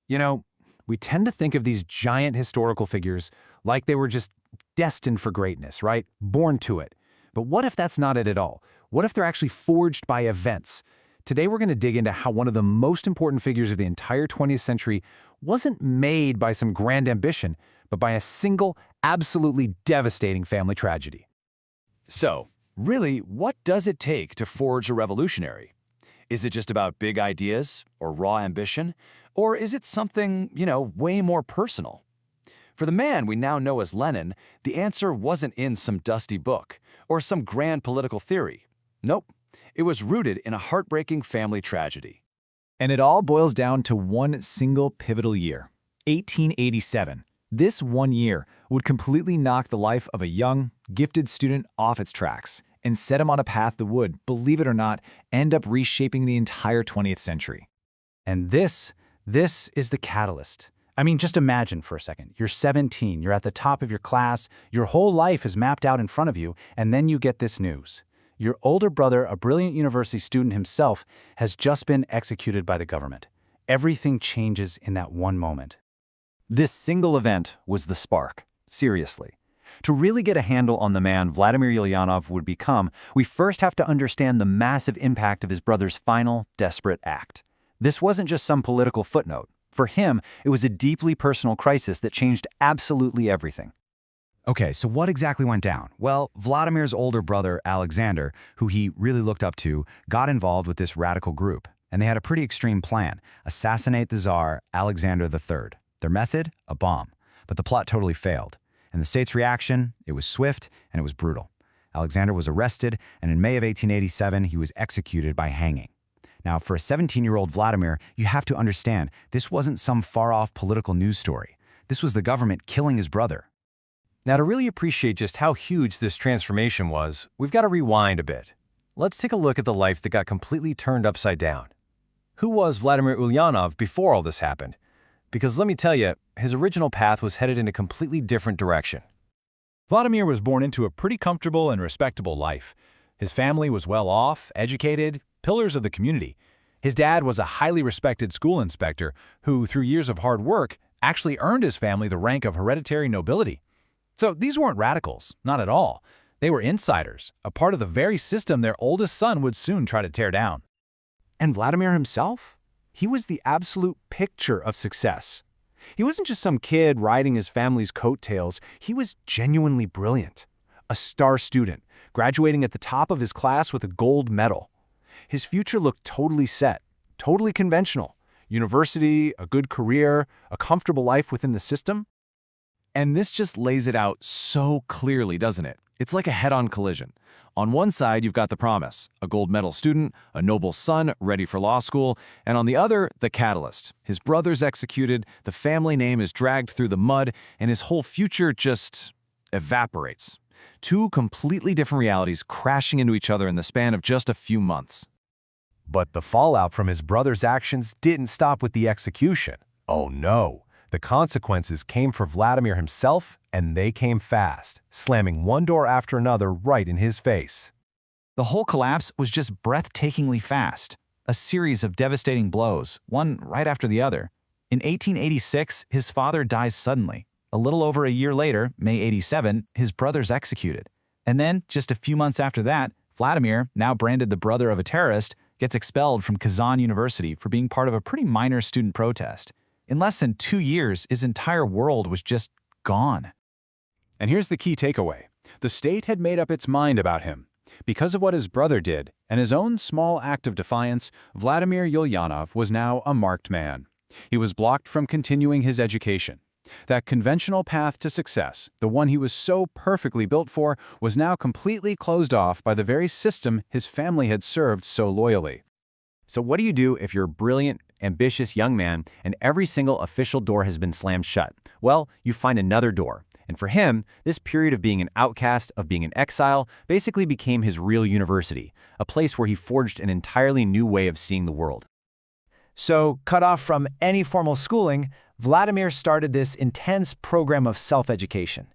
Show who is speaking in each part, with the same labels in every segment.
Speaker 1: You know, we tend to think of these giant historical figures like they were just destined for greatness, right? Born to it. But what if that's not it at all? What if they're actually forged by events? Today we're going to dig into how one of the most important figures of the entire 20th century wasn't made by some grand ambition, but by a single, absolutely devastating family tragedy.
Speaker 2: So, really, what does it take to forge a revolutionary? Is it just about big ideas or raw ambition? Or is it something, way more personal? For the man we now know as Lenin, the answer wasn't in some dusty book or some grand political theory. Nope, it was rooted in a heartbreaking family tragedy.
Speaker 1: And it all boils down to one single pivotal year, 1887. This one year would completely knock the life of a young, gifted student off its tracks and set him on a path that would, believe it or not, end up reshaping the entire 20th century. And this is the catalyst. I mean, just imagine for a second. You're 17, you're at the top of your class, your whole life is mapped out in front of you, and then you get this news. Your older brother, a brilliant university student himself, has just been executed by the government. Everything changes in that one moment. This single event was the spark, seriously. To really get a handle on the man Vladimir Ulyanov would become, we first have to understand the massive impact of his brother's final, desperate act. This wasn't just some political footnote. For him, it was a deeply personal crisis that changed absolutely everything. Okay, so what exactly went down? Well, Vladimir's older brother, Alexander, who he really looked up to, got involved with this radical group, and they had a pretty extreme plan: assassinate the Tsar Alexander III. Their method? A bomb. But the plot totally failed. And the state's reaction? It was swift and it was brutal. Alexander was arrested, and in May of 1887, he was executed by hanging. Now, for a 17-year-old Vladimir, you have to understand, this wasn't some far-off political news story. This was the government killing his brother. Now, to really appreciate just how huge this transformation was, we've got to rewind a bit. Let's take a look at the life that got completely turned upside down. Who was Vladimir Ulyanov before all this happened? Because let me tell you, his original path was headed in a completely different direction. Vladimir was born into a pretty comfortable and respectable life. His family was well off, educated, pillars of the community. His dad was a highly respected school inspector who, through years of hard work, actually earned his family the rank of hereditary nobility. So these weren't radicals, not at all. They were insiders, a part of the very system their oldest son would soon try to tear down. And Vladimir himself? He was the absolute picture of success. He wasn't just some kid riding his family's coattails. He was genuinely brilliant. A star student, graduating at the top of his class with a gold medal. His future looked totally set, totally conventional. University, a good career, a comfortable life within the system. And this just lays it out so clearly, doesn't it? It's like a head-on collision. On one side, you've got the promise, a gold medal student, a noble son ready for law school, and on the other, the catalyst. His brother's executed, the family name is dragged through the mud, and his whole future just evaporates. Two completely different realities crashing into each other in the span of just a few months. But the fallout from his brother's actions didn't stop with the execution. Oh no. The consequences came for Vladimir himself, and they came fast, slamming one door after another right in his face. The whole collapse was just breathtakingly fast, a series of devastating blows, one right after the other. In 1886, his father dies suddenly. A little over a year later, May 87, his brother's executed. And then, just a few months after that, Vladimir, now branded the brother of a terrorist, gets expelled from Kazan University for being part of a pretty minor student protest. In less than 2 years, his entire world was just gone. And here's the key takeaway. The state had made up its mind about him. Because of what his brother did, and his own small act of defiance, Vladimir Ulyanov was now a marked man. He was blocked from continuing his education. That conventional path to success, the one he was so perfectly built for, was now completely closed off by the very system his family had served so loyally. So what do you do if you're a brilliant, ambitious young man and every single official door has been slammed shut? Well, you find another door. And for him, this period of being an outcast, of being in exile, basically became his real university, a place where he forged an entirely new way of seeing the world. So, cut off from any formal schooling, Vladimir started this intense program of self-education.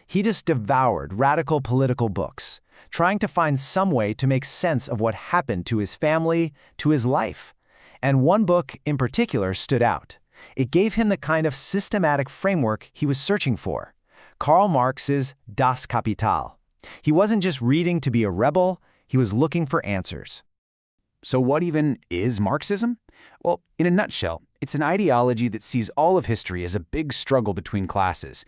Speaker 1: He just devoured radical political books, trying to find some way to make sense of what happened to his family, to his life. And one book in particular stood out.
Speaker 3: It gave him the kind of systematic framework he was searching for. Karl Marx's Das Kapital. He wasn't just reading to be a rebel, he was looking for answers.
Speaker 1: So what even is Marxism? Well, in a nutshell, it's an ideology that sees all of history as a big struggle between classes.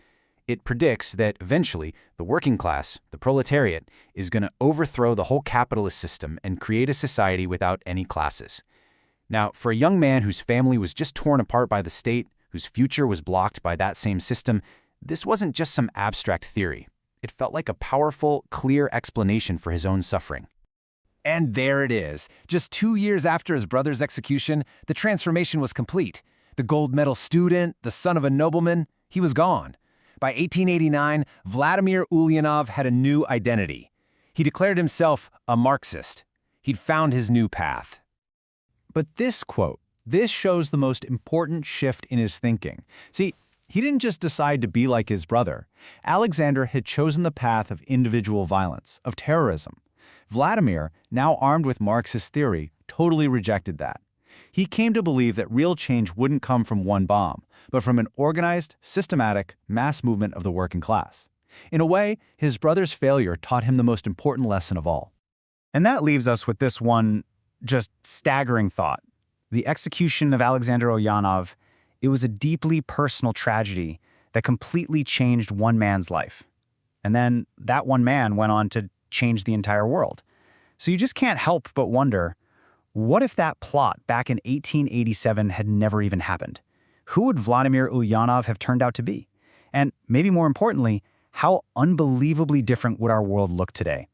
Speaker 1: It predicts that eventually the working class, the proletariat, is going to overthrow the whole capitalist system and create a society without any classes. Now, for a young man whose family was just torn apart by the state, whose future was blocked by that same system, this wasn't just some abstract theory. It felt like a powerful, clear explanation for his own suffering.
Speaker 2: And there it is. Just 2 years after his brother's execution, the transformation was complete. The gold medal student, the son of a nobleman, he was gone. By 1889, Vladimir Ulyanov had a new identity. He declared himself a Marxist. He'd found his new path.
Speaker 1: But this quote, this shows the most important shift in his thinking. See, he didn't just decide to be like his brother. Alexander had chosen the path of individual violence, of terrorism. Vladimir, now armed with Marxist theory, totally rejected that. He came to believe that real change wouldn't come from one bomb, but from an organized, systematic, mass movement of the working class. In a way, his brother's failure taught him the most important lesson of all. And that leaves us with this one just staggering thought. The execution of Alexander Ulyanov, it was a deeply personal tragedy that completely changed one man's life. And then that one man went on to change the entire world. So you just can't help but wonder, what if that plot back in 1887 had never even happened? Who would Vladimir Ulyanov have turned out to be? And maybe more importantly, how unbelievably different would our world look today?